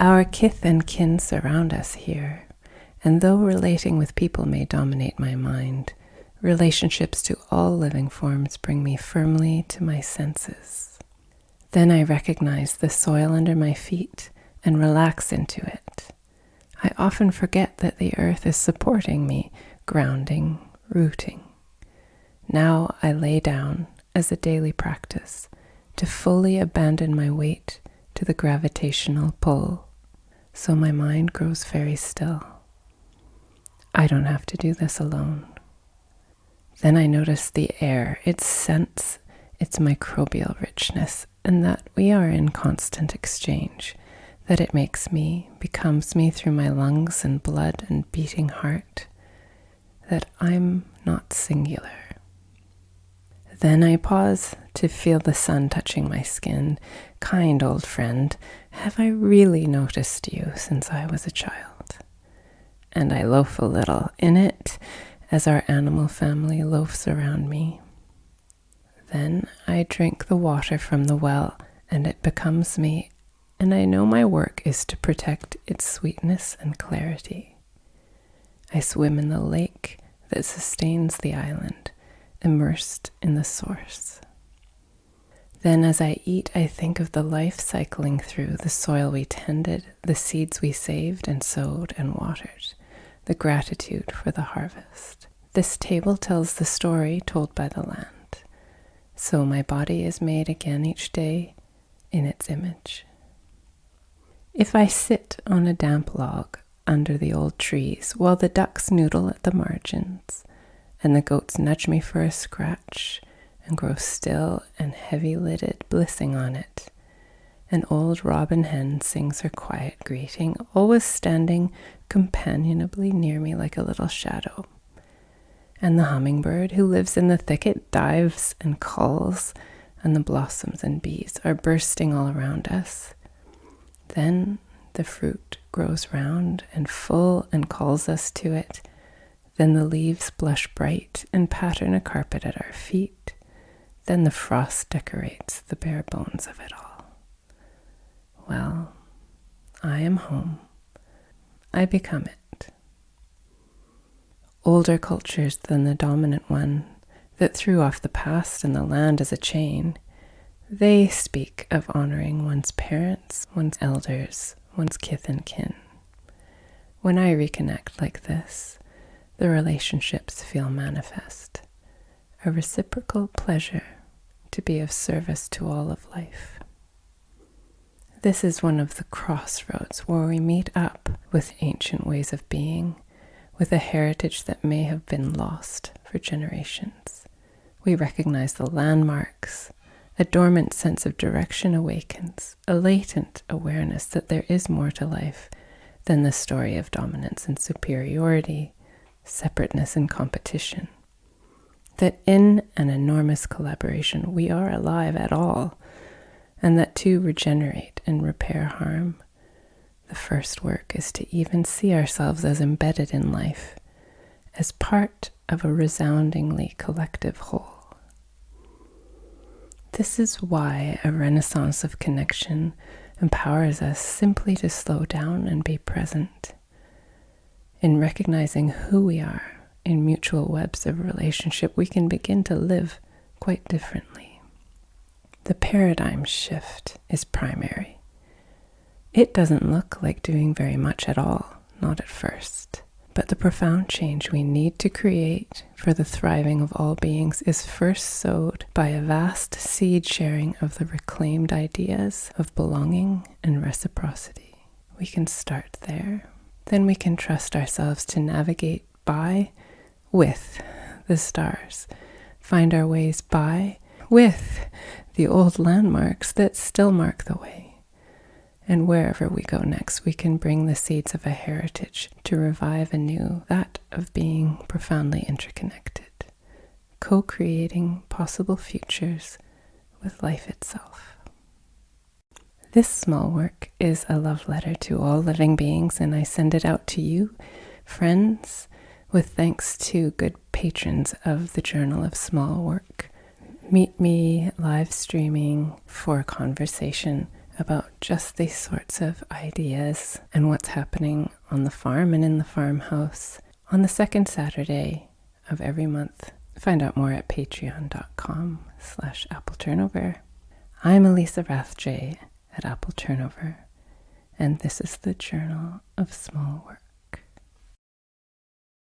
Our kith and kin surround us here, and though relating with people may dominate my mind, relationships to all living forms bring me firmly to my senses. Then I recognize the soil under my feet and relax into it. I often forget that the earth is supporting me, grounding, rooting. Now I lay down as a daily practice to fully abandon my weight to the gravitational pull, so my mind grows very still. I don't have to do this alone. Then I notice the air, its scents, its microbial richness, and that we are in constant exchange, that it makes me, becomes me through my lungs and blood and beating heart, that I'm not singular. Then I pause to feel the sun touching my skin. Kind old friend, have I really noticed you since I was a child? And I loaf a little in it as our animal family loafs around me. Then I drink the water from the well and it becomes me, and I know my work is to protect its sweetness and clarity. I swim in the lake that sustains the island, immersed in the source. Then as I eat, I think of the life cycling through the soil we tended, the seeds we saved and sowed and watered, the gratitude for the harvest. This table tells the story told by the land. So my body is made again each day in its image. If I sit on a damp log under the old trees while the ducks noodle at the margins, and the goats nudge me for a scratch and grow still and heavy-lidded, blissing on it. An old robin hen sings her quiet greeting, always standing companionably near me like a little shadow. And the hummingbird who lives in the thicket dives and calls, and the blossoms and bees are bursting all around us. Then the fruit grows round and full and calls us to it. Then the leaves blush bright and pattern a carpet at our feet. Then the frost decorates the bare bones of it all. Well, I am home. I become it. Older cultures than the dominant one that threw off the past and the land as a chain, they speak of honoring one's parents, one's elders, one's kith and kin. When I reconnect like this, the relationships feel manifest, a reciprocal pleasure to be of service to all of life. This is one of the crossroads where we meet up with ancient ways of being, with a heritage that may have been lost for generations. We recognize the landmarks. A dormant sense of direction awakens, a latent awareness that there is more to life than the story of dominance and superiority, separateness and competition. That in an enormous collaboration we are alive at all, and that to regenerate and repair harm, the first work is to even see ourselves as embedded in life, as part of a resoundingly collective whole. This is why a renaissance of connection empowers us simply to slow down and be present. In recognizing who we are in mutual webs of relationship, we can begin to live quite differently. The paradigm shift is primary. It doesn't look like doing very much at all, not at first. But the profound change we need to create for the thriving of all beings is first sowed by a vast seed sharing of the reclaimed ideas of belonging and reciprocity. We can start there. Then we can trust ourselves to navigate by, with the stars, find our ways by, with the old landmarks that still mark the way. And wherever we go next, we can bring the seeds of a heritage to revive anew that of being profoundly interconnected, co-creating possible futures with life itself. This small work is a love letter to all living beings, and I send it out to you, friends, with thanks to good patrons of the Journal of Small Work. Meet me live streaming for a conversation about just these sorts of ideas and what's happening on the farm and in the farmhouse on the second Saturday of every month. Find out more at patreon.com/appleturnover. I'm Elisa Rathje at Apple Turnover, and this is the Journal of Small Work.